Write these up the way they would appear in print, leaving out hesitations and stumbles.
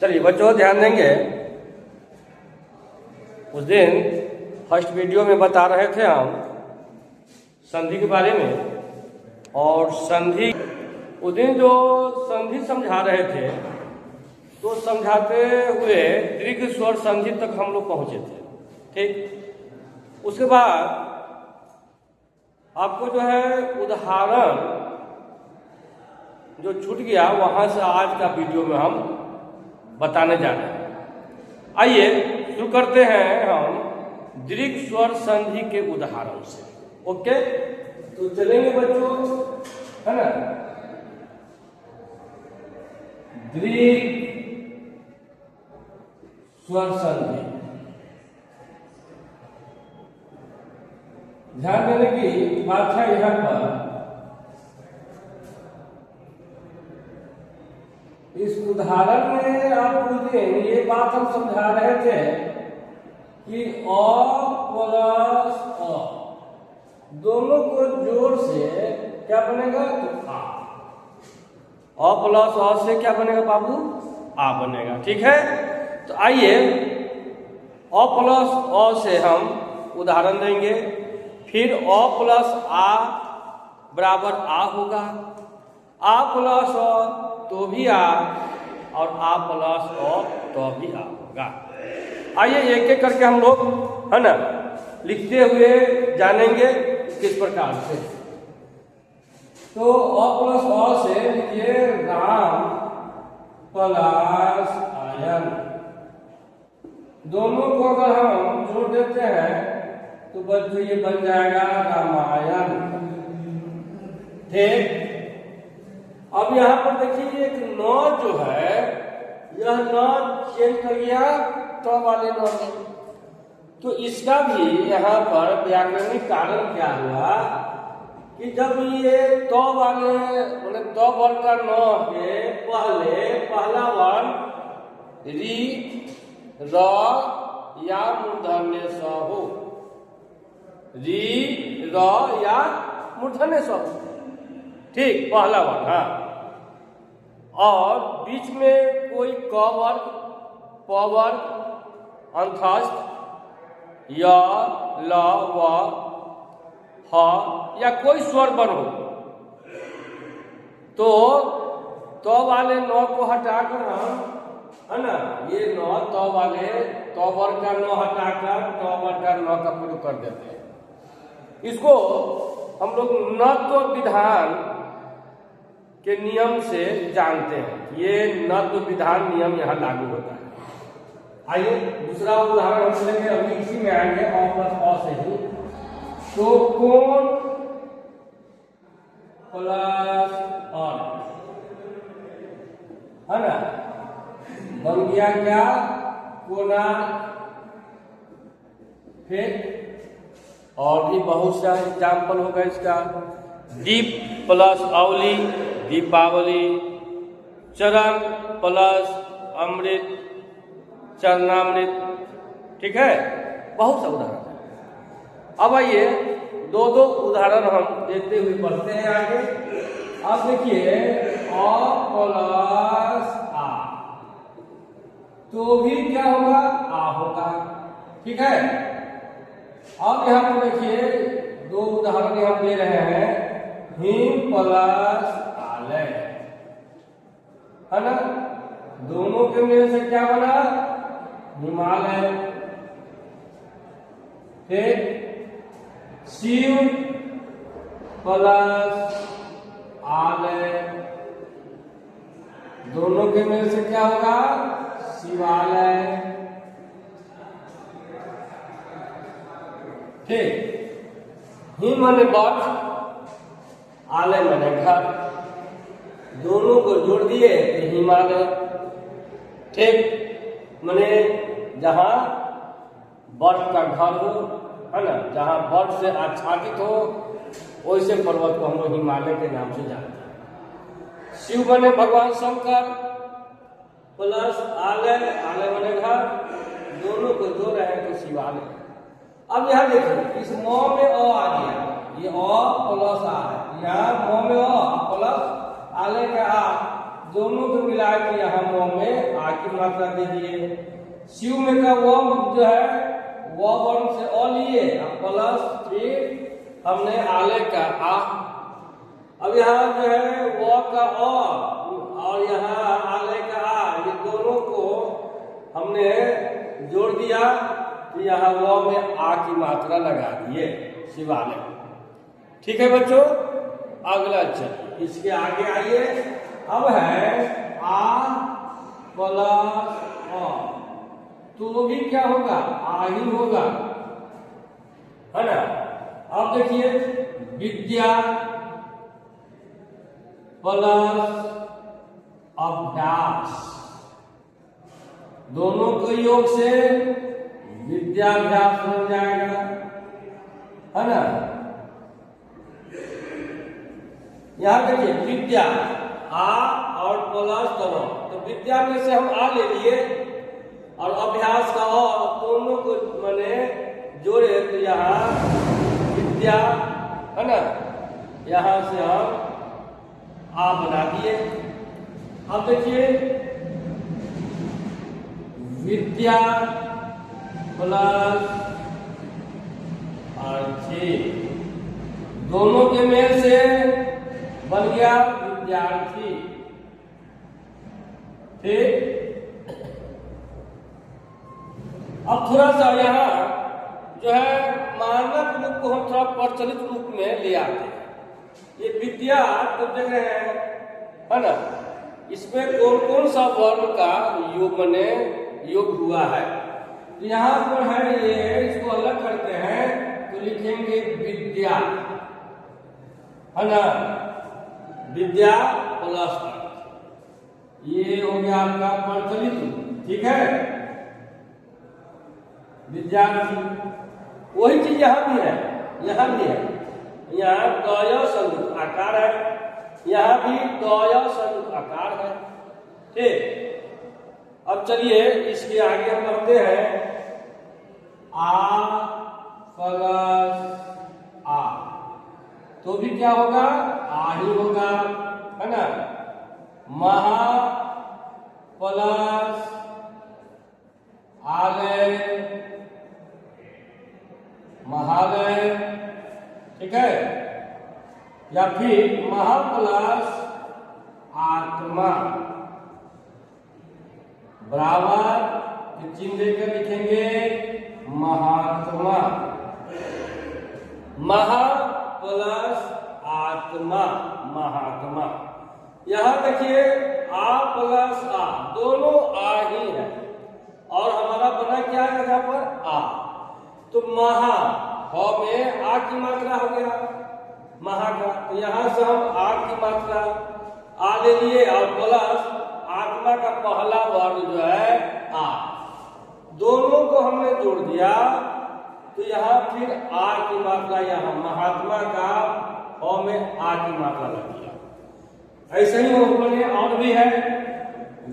चलिए बच्चों ध्यान देंगे। उस दिन फर्स्ट वीडियो में बता रहे थे हम संधि के बारे में, और संधि उस दिन जो संधि समझा रहे थे तो समझाते हुए दीर्घ स्वर संधि तक हम लोग पहुंचे थे। ठीक, उसके बाद आपको जो है उदाहरण जो छूट गया वहां से आज का वीडियो में हम बताने जा रहे हैं। आइए शुरू करते हैं हम दीर्घ स्वर संधि के उदाहरण से। ओके, तो चलेंगे बच्चों, है ना। दीर्घ स्वर संधि, ध्यान देने की बात है यहाँ पर। इस उदाहरण में आप पूछते ये बात हम समझा रहे थे कि अ प्लस अ दोनों को जोड़ से क्या बनेगा, तो आ प्लस अ से क्या बनेगा बाबू, आ बनेगा। ठीक है, तो आइए अ प्लस अ से हम उदाहरण देंगे। फिर अ प्लस आ बराबर आ होगा, आ प्लस अ तो भी आ, और आ प्लस अ तो भी आ होगा। आइए एक एक करके हम लोग, है ना, लिखते हुए जानेंगे किस प्रकार से। तो अ प्लस अ से लिखिए राम प्लस आयन। दोनों को अगर हम जोड़ देते हैं तो बच्चों ये बन जाएगा रामायण। ठीक, अब यहाँ पर देखिए एक नौ जो है, यह नौ चेंज कर गया तो वाले नौ में, तो इसका भी यहाँ पर व्याकरणिक कारण क्या हुआ कि जब ये तो वाले मतलब तो वर्ण का नौ के पहले पहला वर्ण री र या मूर्धन्य स हो, री र या मूर्धन्य स हो। ठीक, पहला वर्ण, हाँ, और बीच में कोई क वर्ग, प वर्ग, अंतस्थ या ल व ह या कोई स्वर वर्ण हो, तो वाले नौ को हटाकर हम, है ना, ये नौ तो वाले तो वर्ग का नौ हटाकर तो वर्ग का नौ का प्रयोग कर देते हैं। इसको हम लोग नत्व विधान के नियम से जानते हैं। ये नत्व विधान नियम यहाँ लागू होता है। आइए दूसरा उदाहरण हम लेंगे, अभी इसी में आएंगे अ प्लस अ से ही। तो कोण प्लस अण, है ना, बन गया क्या, कोना। फिर और भी बहुत सा एग्जाम्पल होगा इसका। दीप प्लस अवली दीपावली, चरण प्लस अमृत चरणामृत। ठीक है, बहुत सा उदाहरण। अब आइए दो दो उदाहरण हम देते हुए बढ़ते हैं आगे। अब देखिए अ प्लस आ, तो भी क्या होगा, आ होगा। ठीक है, अब यहाँ पर देखिए दो उदाहरण हम दे रहे हैं। हिम प्लस आलय, है ना, दोनों के मेल से क्या बना, हिमालय। फिर शिव प्लस आलय, दोनों के मेल से क्या होगा, शिवालय। ठीक, हिम माने बर्फ, आलय माने घर, दोनों को जोड़ दिए तो हिमालय। ठीक, माने जहां बर्फ का घर हो, है ना, जहां बर्फ से आच्छादित हो, वैसे पर्वत को हम लोग हिमालय के नाम से जानते हैं। शिव बने भगवान शंकर प्लस आलय, आलय बने घर, दोनों को जोड़ रहे हैं तो शिवालय। अब यहाँ देखिए इस म में अ आ गया, ये अ प्लस आ है, यहाँ म में अ प्लस आलय का आ, दोनों को मिला के यहाँ व में आ की मात्रा दे दिए। शिव में का व जो है व वर्ण से अ लिए प्लस फिर हमने आले का आ। अब यहाँ जो है व का अ और यहाँ आले का आ, ये दोनों को हमने जोड़ दिया तो यहाँ व में आ की मात्रा लगा दिए शिवालय। ठीक है बच्चों, अगला चलिए इसके आगे आइए। अब है आ प्लस अ, तो भी क्या होगा, आ ही होगा, है ना। अब देखिए विद्या प्लस अभ्यास, दोनों के योग से विद्याभ्यास बन जाएगा, है ना। यहां देखिए विद्या आ और प्लस दोनों, तो विद्या में से हम आ ले लिए और अभ्यास का अ, दोनों को मैंने जोड़े तो यहाँ विद्या, है ना, यहां से हम आ बना दिए। अब देखिए विद्या प्लस अर्थी, दोनों के मेल से बन गया विद्यार्थी। ठीक, अब थोड़ा सा यहाँ जो है मानक रूप को हम थोड़ा प्रचलित रूप में ले आते हैं। ये विद्या तो देख रहे हैं, है ना, इसमें कौन कौन सा वर्ण का योग बने योग हुआ है। तो यहाँ पर है ये, इसको अलग करते हैं तो लिखेंगे विद्या, है ना, विद्या प्लस अर्थ, ये हो गया आपका प्रचलित। ठीक है, विद्यार्थी। वही चीज यहाँ भी है, यहाँ भी है, यहाँ दय संयुक्त आकार है, यहाँ भी दय संयुक्त आकार है। ठीक, अब चलिए इसके आगे हम करते हैं आ प्लस आ, तो भी क्या होगा, आ ही होगा, है ना। महा प्लस आलय, महालय। ठीक है, या फिर महा प्लस आत्मा, बराबर चिन्ह देकर लिखेंगे महात्मा। महा प्लस आत्मा, महात्मा। यहां देखिए आ प्लस आ, दोनों आ ही है और हमारा बना क्या है यहाँ पर आ, तो महा ह में आ की मात्रा हो गया महा का, तो यहां से हम आ की मात्रा आ ले लिए और प्लस आत्मा का पहला वर्ण जो है आ, दोनों को हमने जोड़ दिया तो यहाँ फिर आ की मात्रा, यहाँ महात्मा का ह में आ की मात्रा लग गया। ऐसे ही बने और भी है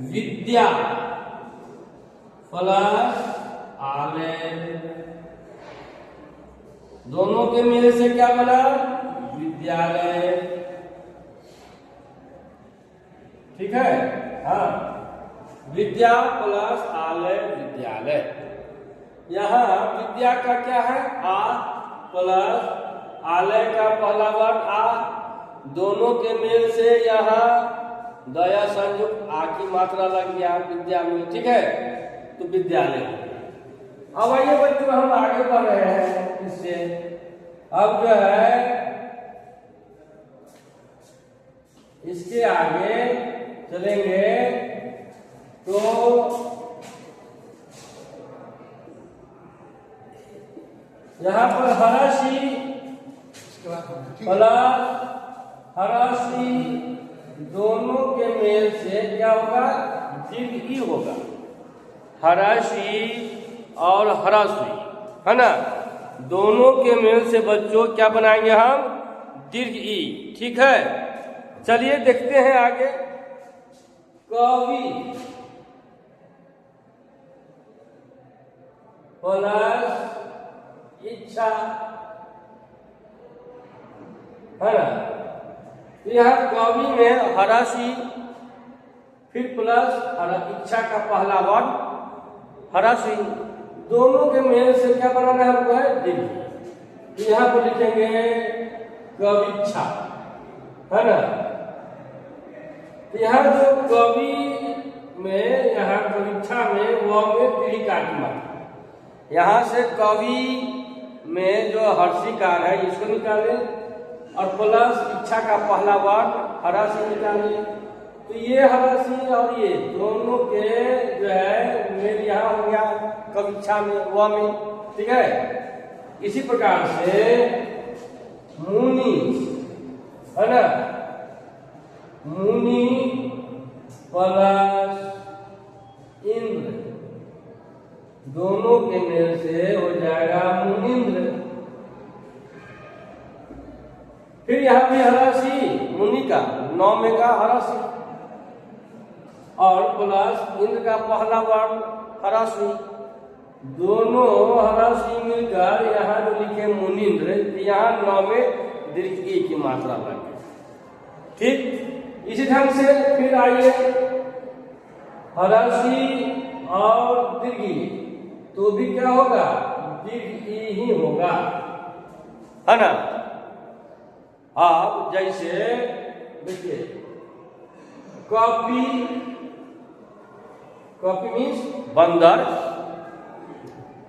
विद्या प्लस आलय, दोनों के मेल से क्या बना, विद्यालय। ठीक है, हाँ, विद्या प्लस आलय विद्यालय। यहाँ विद्या का क्या है आ प्लस आलय का पहला वर्ण आ, दोनों के मेल से यहाँ दया संयुक्त आ की मात्रा लग गया विद्या में। ठीक है, तो विद्यालय। अब आइए बच्चों हम आगे बढ़ रहे हैं इससे। अब जो है इसके आगे चलेंगे तो यहाँ पर हराशी प्लस हराशी, दोनों के मेल से क्या होगा, दीर्घ ई होगा। हराशी और हराशी, है ना, दोनों के मेल से बच्चों क्या बनाएंगे हम, दीर्घ ई। ठीक है, चलिए देखते हैं आगे। कवि प्लस इच्छा, है ना, यहाँ कवि में हराशी फिर प्लस इच्छा का पहला वर्ण ह्रस्व ई, दोनों के मेल से क्या बनाना है हमको है दीर्घ। तो यहाँ पर लिखेंगे कविच्छा, है ना। तो यहाँ जो कवि में, यहाँ कविच्छा में व में दीर्घिकार की मात्रा, यहाँ से कवि में जो हर्षिकार है इसको निकालें और प्लस इच्छा का पहला वर्ण ह्रस्व निकालें। तो ये ह्रस्व और ये दोनों के जो है मेल यहाँ हो गया कविच्छा में व में, ठीक है। इसी प्रकार से मुनि, है ना, मुनि प्लस इंद्र, दोनों के मेल से हो जाएगा मुनिंद्र। फिर यहां भी ह्रस्व मुनि का 9 में का ह्रस्व और प्लस इंद्र का पहला वर्ण ह्रस्व, दोनों ह्रस्व मिलकर यहाँ जो लिखे मुनिंद्र, यहाँ 9 में दीर्घ ई की मात्रा लगे। ठीक इसी ढंग से फिर आइए ह्रस्व और दीर्घ ई, तो भी क्या होगा दीर्घ ई ही होगा, है ना। अब जैसे देखिए कॉपी, कॉपी मीन्स बंदर,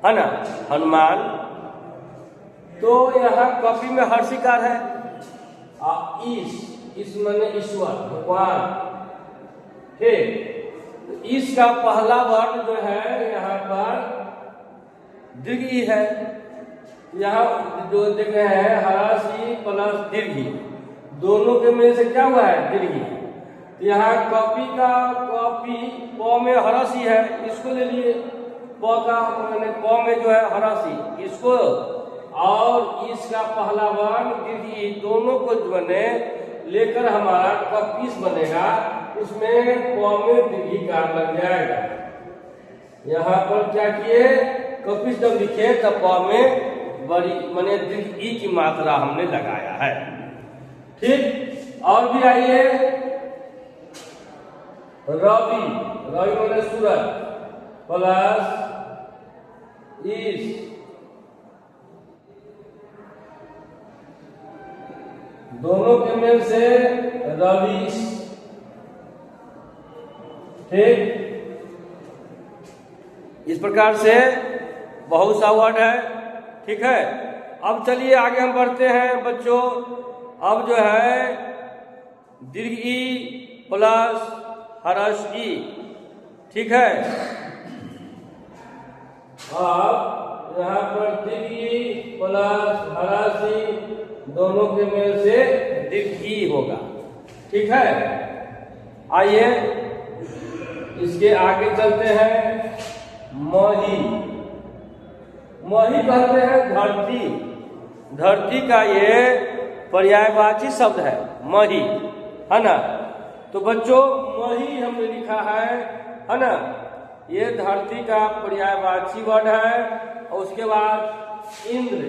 है ना, हनुमान, तो यहाँ कॉपी में हर्षिकार है। इस माने ईश्वर भगवान, ठीक। तो इसका पहला वर्ण जो है यहाँ पर दीर्घ ई है। यहाँ जो देख रहे हैं ह्रस्व प्लस दीर्घ, दोनों के में से क्या हुआ है दीर्घ। तो यहाँ कॉपी का कॉपी प में ह्रस्व है, इसको ले लिए, प का मैंने प में जो है ह्रस्व इसको, और इसका पहला वर्ण दीर्घ ई, दोनों को जो बने लेकर हमारा कपीस बनेगा, उसमें प में दीर्घिकार लग जाएगा। यहाँ पर क्या किए कपीस जब लिखे तब प में बड़ी माने दीर्घ ई की मात्रा हमने लगाया है। ठीक, और भी आइए रवि, रवि माने सूरज प्लस इस, दोनों के मेल से रविश, ठीक। इस प्रकार से बहुत सा वर्ड है, ठीक है। अब चलिए आगे हम बढ़ते हैं बच्चों। अब जो है दीर्घ ई प्लस ह्रस्व ई, ठीक है। अब यहाँ पर दीर्घ ई प्लस ह्रस्व ई, दोनों के मेल से दीर्घ ई होगा, ठीक है। आइए इसके आगे चलते हैं। मही, मही कहते हैं धरती, धरती का ये पर्यायवाची शब्द है मही, है ना। तो बच्चों मही हमने लिखा है ना, ये धरती का पर्यायवाची वर्ड है। और उसके बाद इंद्र,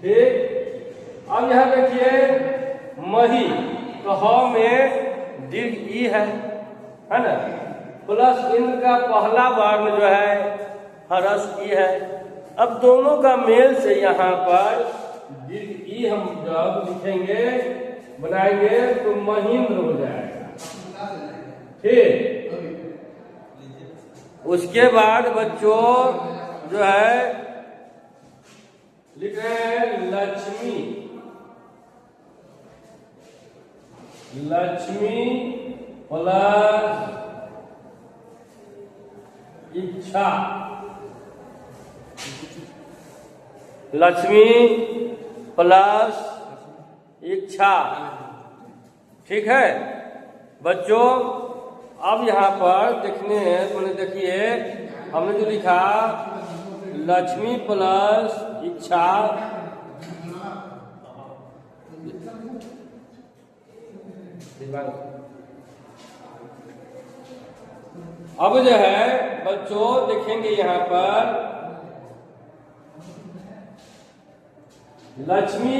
ठीक। अब यहां देखिए मही, तो ह में दीर्घ ई है ना, प्लस इंद्र का पहला वर्ण जो है ह्रस्व ई है। अब दोनों का मेल से यहाँ पर दीर्घ ई हम जब लिखेंगे बनाएंगे तो महींद्र हो जाएगा, ठीक। उसके बाद बच्चों जो है लिख रहे हैं लक्ष्मी, लक्ष्मी प्लस इच्छा, लक्ष्मी प्लस इच्छा, ठीक है बच्चों। अब यहाँ पर देखने मैंने देखिए हमने जो लिखा लक्ष्मी प्लस इच्छा, अब जो है बच्चों देखेंगे यहाँ पर लक्ष्मी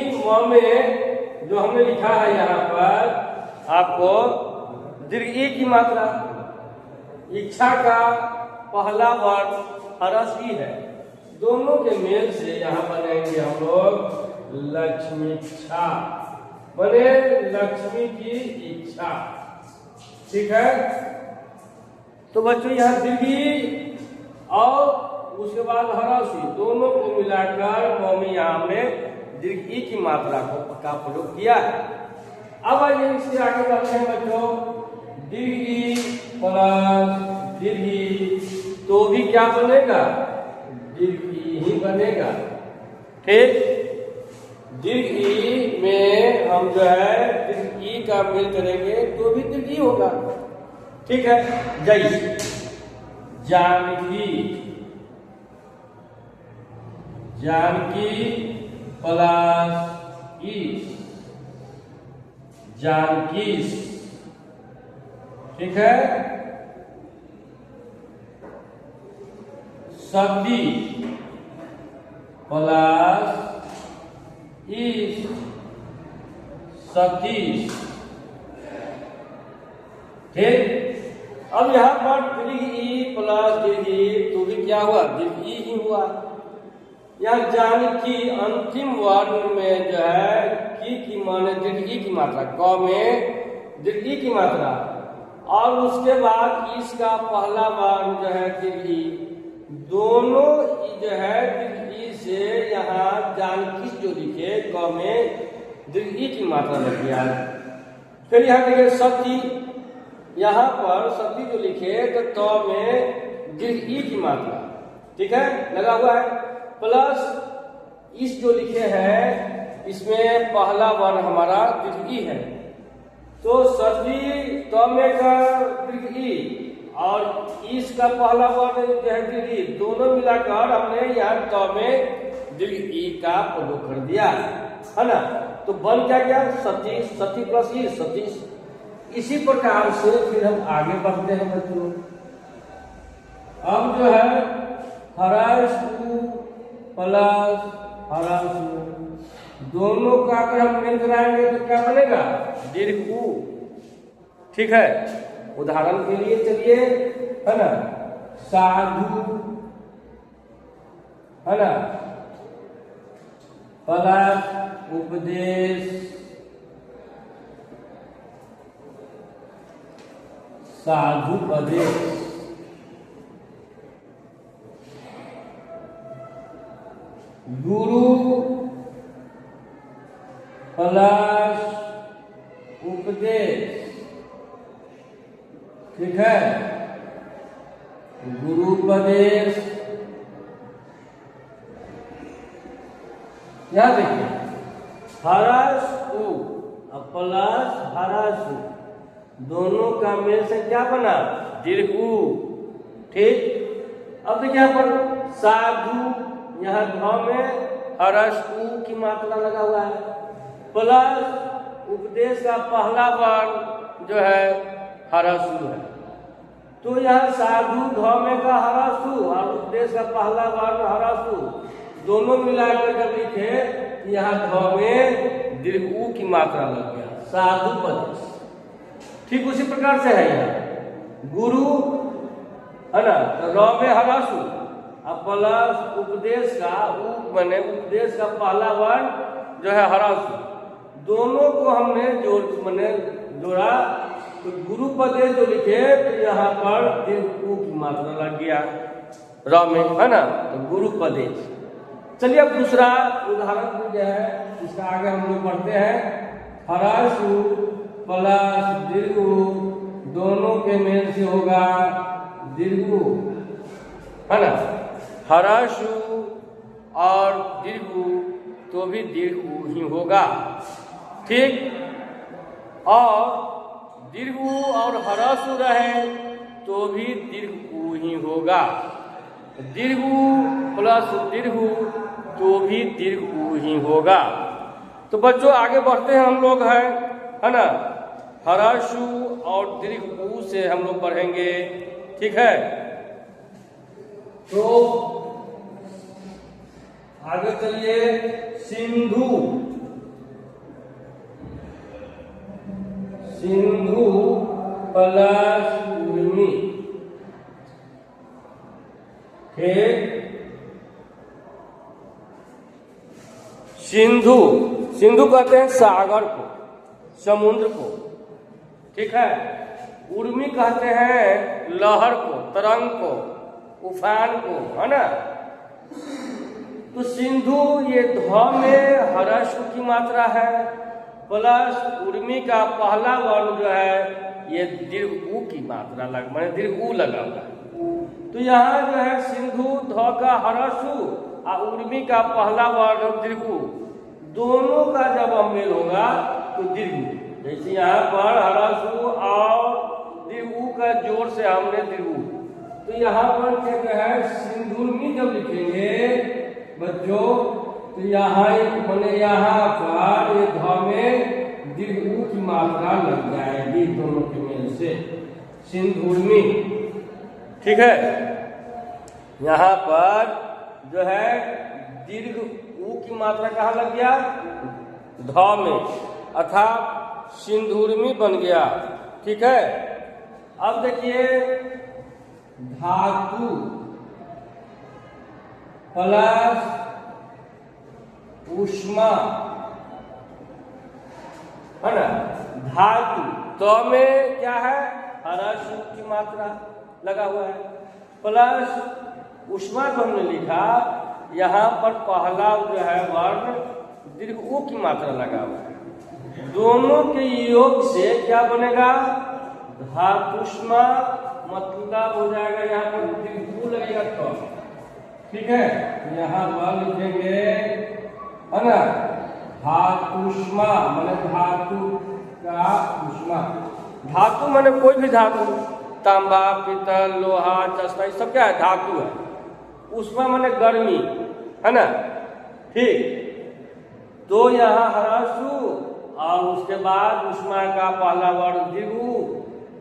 में जो हमने लिखा है यहाँ पर आपको दीर्घ ई की मात्रा। इच्छा का पहला वर्ण हरस ई है, दोनों के मेल से यहाँ बनेंगे हम लोग लक्ष्मीच्छा, बने लक्ष्मी की इच्छा। ठीक है, तो बच्चों यहाँ दीर्घ और उसके बाद हरसी दोनों को मिलाकर मम्मी यहाँ हमने दीर्घ ई की मात्रा का प्रयोग किया है। अब आइए इससे आगे बढ़ते हैं बच्चों, दीर्घ ई प्लस दीर्घ ई, तो भी क्या बनेगा, दीर्घ ई ही बनेगा। ठीक, दीर्घ ई में हम जो है दीर्घ ई का मेल करेंगे तो भी दीर्घ ई होगा। ठीक है, जैसे जानकी, जानकी प्लस ई, जानकीस। ठीक है, सती प्लस ईस, सतीश। ठीक, अब यहाँ पर दीर्घ ई प्लस दीर्घ ई, तो भी क्या हुआ, दीर्घ ई ही हुआ। यहाँ जानकी अंतिम वर्ण में जो है की माने दीर्घ ई की मात्रा, क में दीर्घ ई की मात्रा, और उसके बाद इसका पहला वर्ण जो है दीर्घ ई, दोनों जो है दीर्घ ई से यहाँ जानकी जो लिखे क में दीर्घ ई की मात्रा लग गया। फिर यहाँ देखिए सती, यहाँ पर सती जो लिखे तो में दीर्घ ई की मात्रा। ठीक है, लगा हुआ है, प्लस इस जो लिखे हैं इसमें पहला वर्ण हमारा दीर्घ ई है, तो सती तो में का दीर्घ ई और इसका पहला वर्ण जो है दीर्घ ई, दोनों मिलाकर हमने यहाँ तो में दीर्घ ई का प्रयोग कर दिया है ना। तो बन क्या गया, सती, सती प्लस ई सतीश। इसी प्रकार से फिर हम आगे बढ़ते हैं बच्चों। अब जो है हराशु प्लस हराशु, दोनों का अगर हम मेल कराएंगे तो क्या बनेगा, दीर्घ उ। ठीक है, उदाहरण के लिए चलिए, है ना, साधु, है ना, प्लस उपदेश, साधु उपदेश। गुरु प्लस उपदेश। ठीक है, गुरु उपदेश। क्या देखिए, हरसु प्लस हरसु, दोनों का मेल से क्या बना, दीर्घ उ। ठीक, अब देखिए यहाँ पर साधु, यहाँ ध में हरस उ की मात्रा लगा हुआ है, प्लस उपदेश का पहला वर्ण जो है हरसु है, तो यहाँ साधु ध में का हरसु और उपदेश का पहला वर्ण हरसु, दोनों मिलाकर जब लिखे यहाँ ध में दीर्घ उ की मात्रा लग गया, साधु उपदेश। ठीक उसी प्रकार से है यहाँ गुरु, है ना, तो र में हरसु अब प्लस उपदेश का उ बने उपदेश का पहला वर्ण जो है हरसु, दोनों को हमने जोड़ा तो गुरु पदेश जो लिखे तो यहाँ पर दीर्घ उ की मात्रा लग गया र में, है ना, तो गुरु पदेश। चलिए अब दूसरा उदाहरण जो है इसका आगे हम लोग पढ़ते हैं। हरसु प्लस दीर्घ उ, दोनों के मेल से होगा दीर्घ उ, है ना, हरसु और दीर्घ उ, तो भी दीर्घ उ ही होगा। ठीक, और दीर्घ उ और हरसु रहे तो भी दीर्घ उ ही होगा, दीर्घ उ प्लस दीर्घ उ तो भी दीर्घ उ ही होगा। तो बच्चों आगे बढ़ते हैं हम लोग, है ना, हरसु और दीर्घ उ से हम लोग पढ़ेंगे। ठीक है, तो आगे चलिए, सिंधु, सिंधु प्लस उर्मी। ठीक, सिंधु, सिंधु कहते हैं सागर को, समुद्र को। ठीक है, उर्मी कहते हैं लहर को, तरंग को, उफान को, है ना। तो सिंधु ये ध में हर्ष की मात्रा है, प्लस उर्मी का पहला वर्ण जो है ये दीर्घ ऊ की मात्रा लग, मैंने दीर्घ ऊ लगा हुआ है। तो यहाँ जो है सिंधु ध का हर्षु और उर्मी का पहला वर्ण दीर्घ ऊ, दोनों का जब अम्मेल होगा तो दीर्घ ऊ। जैसे यहाँ पर हर्षु और दीर्घ ऊ का जोड़ से हमने दीर्घ ऊ, तो यहाँ पर क्या है सिंधुर्मी जब लिखेंगे बच्चों, तो यहाँ मैंने यहाँ पर ये ध में दीर्घ ऊ की मात्रा लग जाएगी दोनों के मेल से, सिंधुर्मी। ठीक है, यहाँ पर जो है दीर्घ ऊ की मात्रा कहाँ लग गया, ध में, अर्थात सिंधुर्मी बन गया। ठीक है, अब देखिए धातु प्लस ऊष्मा, है ना। धातु तो में क्या है, हर्ष की मात्रा लगा हुआ है, प्लस ऊष्मा को हमने लिखा, यहाँ पर पहला जो है वर्ण दीर्घ ऊ की मात्रा लगा हुआ है। दोनों के योग से क्या बनेगा, धातुष्मा, मतलब हो जाएगा यहाँ पर दीर्घ ऊ लगेगा तो। ठीक है, यहाँ पर लिखेंगे, है ना, धातुष्मा माने धातु का उष्मा। धातु माने कोई भी धातु, तांबा, पीतल, लोहा, चश्मा, ये सब क्या है, धातु है। उष्मा माने गर्मी, है ना। ठीक, तो यहाँ हर्षु और उसके बाद उष्मा का पहला वर्ण दीर्घ ऊ,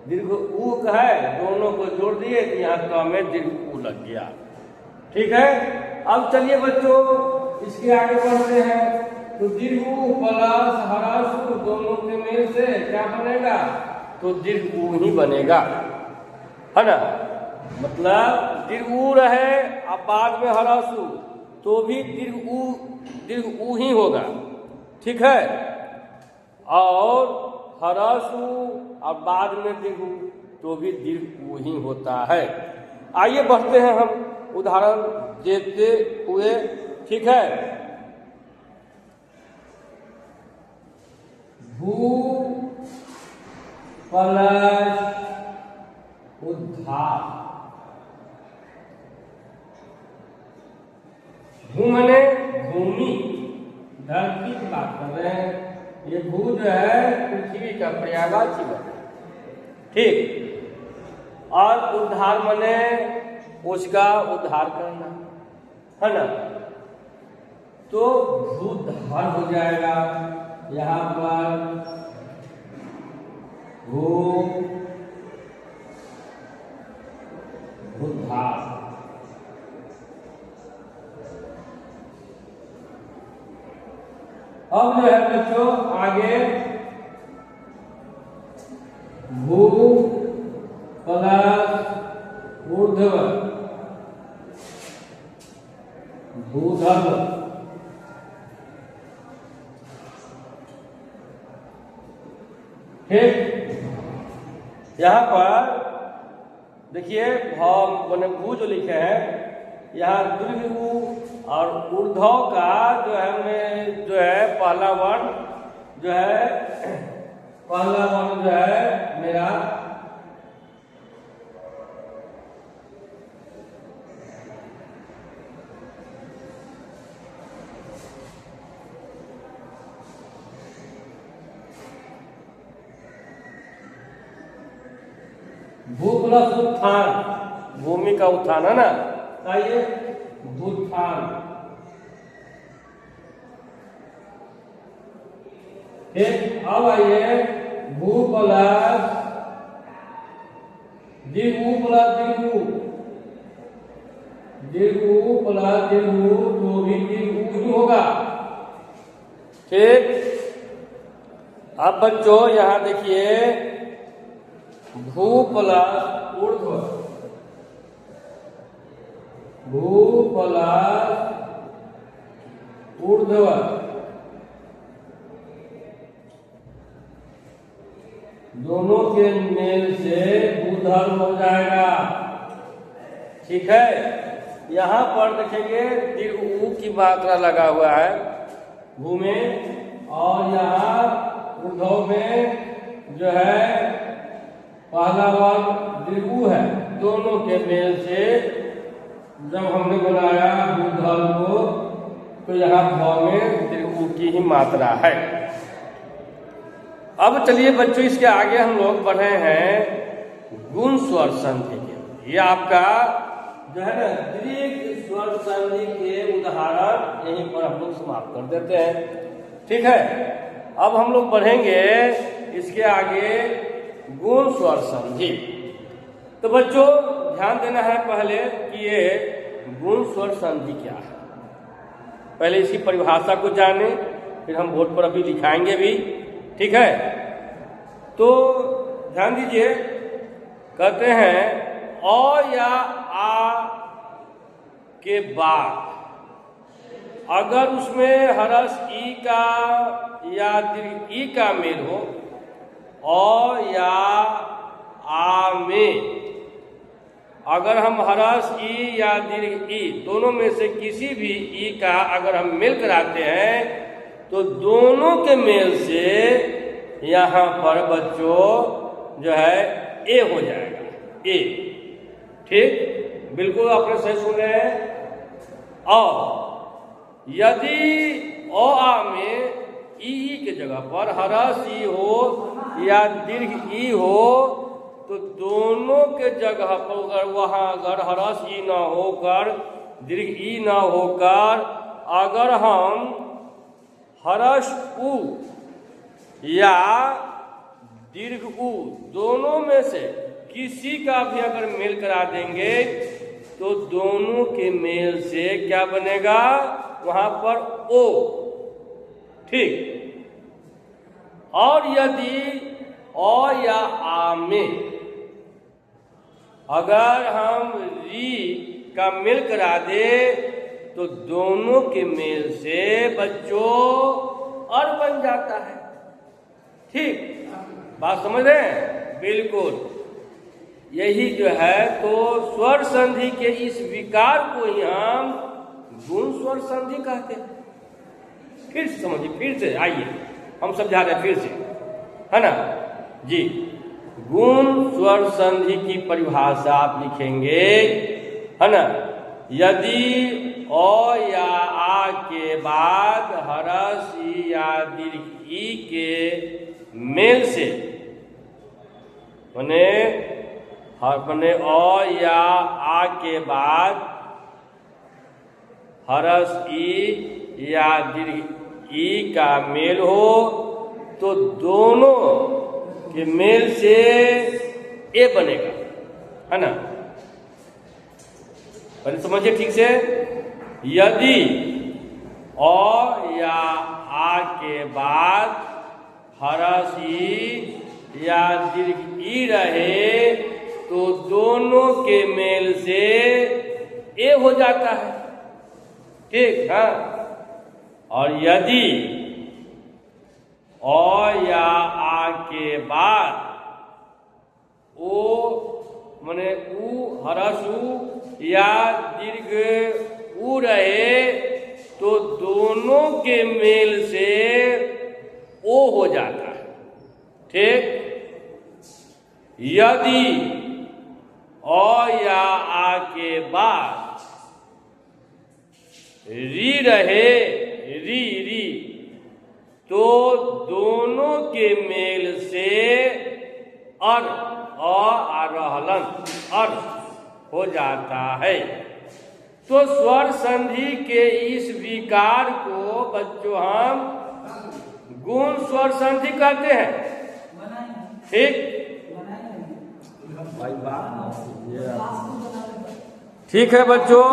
दीर्घ ऊ है, दोनों को जोड़ दिए तो यहाँ तो में दीर्घ ऊ लग गया। ठीक है, अब चलिए बच्चों इसके आगे बढ़ते हैं। तो दीर्घ ऊ प्लस हर्षु दोनों के मेल से क्या बनेगा, तो दीर्घ ऊ ही बनेगा, है ना। मतलब दीर्घ ऊ रहे अब बाद में हर्षु तो भी दीर्घ ऊ ही होगा। ठीक है, और हर्षु और बाद में दीर्घ ऊ तो भी दीर्घ ऊ ही होता है। आइए बढ़ते हैं हम उदाहरण देते हुए। ठीक है, भू प्लस उद्धार। भू मने भूमि, धरती की बात कर रहे हैं। ये भू जो है पृथ्वी का पर्यायवाची है। ठीक, और उद्धार मने उसका उद्धार करना, है ना। तो भूधार हो जाएगा, यहाँ पर भूधार। अब जो है बच्चों आगे भू प्लस ऊर्ध्व भूधर्व। ठीक, यहाँ पर देखिए भाव बने भू जो लिखे हैं, यहाँ दीर्घ ऊ और ऊर्ध्व का जो है पहला वर्ण जो है मेरा भू प्लस उत्थान, भूमि का उत्थान, है ना। आइए भूत्थान। ठीक, अब आइए भू प्लस दीर्घ ऊ प्लस दीर्घ ऊ, दीर्घ ऊ प्लस दीर्घ ऊ तो भी दीर्घ ऊ ही होगा। ठीक, अब बच्चों यहाँ देखिए भू प्लस ऊर्ध्व, भू प्लस ऊर्ध्व दोनों के मेल से भूधर्म हो जाएगा। ठीक है, यहाँ पर देखेंगे दीर्घ ऊ की मात्रा लगा हुआ है भू में, और यहाँ ऊर्ध्व में जो है पहला वर्ग दीर्घ ऊ है। दोनों के मेल से जब हमने बनाया भूधर्म को, तो यहाँ भाव में दीर्घ ऊ की ही मात्रा है। अब चलिए बच्चों इसके आगे हम लोग बढ़े हैं गुण स्वर संधि के। ये आपका जो है ना दीर्घ स्वर संधि के उदाहरण यहीं पर हम लोग समाप्त कर देते हैं। ठीक है, अब हम लोग बढ़ेंगे इसके आगे गुण स्वर संधि। तो बच्चों ध्यान देना है पहले कि ये गुण स्वर संधि क्या है। पहले इसकी परिभाषा को जाने, फिर हम बोर्ड पर अभी लिखाएंगे भी। ठीक है, तो ध्यान दीजिए, कहते हैं अ या आ के बाद अगर उसमें हरस ई का या दीर्घ ई का मेल हो, अ या आ में अगर हम हरस ई या दीर्घ ई दोनों में से किसी भी ई का अगर हम मेल कराते हैं, तो दोनों के मेल से यहाँ पर बच्चों जो है ए हो जाएगा, ए। ठीक, बिल्कुल आपने सही सुन रहे हैं। और यदि अ आ में ई के जगह पर हरस ई हो या दीर्घ ई हो, तो दोनों के जगह पर अगर वहाँ अगर हरस ई ना होकर दीर्घ ई ना होकर अगर हम हरस उ या दीर्घ उ दोनों में से किसी का भी अगर मेल करा देंगे, तो दोनों के मेल से क्या बनेगा वहां पर ओ। ठीक, और यदि अ या आ में अगर हम री का मेल करा दे, तो दोनों के मेल से बच्चों और बन जाता है। ठीक, बात समझ रहे हैं? बिल्कुल यही जो है, तो स्वर संधि के इस विकार को ही हम गुण स्वर संधि कहते हैं। फिर से समझिए, फिर से आइए हम समझा रहे फिर से, है ना जी। गुण स्वर संधि की परिभाषा आप लिखेंगे, है ना, यदि अ या आ के बाद हरस ई या दीर्घ ई के मेल से बने अ या आ के बाद हरस ई या दीर्घ ई का मेल हो, तो दोनों के मेल से ए बनेगा, है ना। पहले समझिए ठीक से, यदि अ या आ के बाद हरस ई या दीर्घ ई रहे, तो दोनों के मेल से ए हो जाता है। ठीक, हाँ। और यदि अ या आ के बाद ओ माने उ हरस उ या दीर्घ उ रहे, तो दोनों के मेल से ओ हो जाता है। ठीक, यदि अ या आ के बाद री रहे, री री, तो दोनों के मेल से अर रहलन अर हो जाता है। तो स्वर संधि के इस विकार को बच्चों हम गुण स्वर संधि कहते हैं। ठीक, ठीक है बच्चों।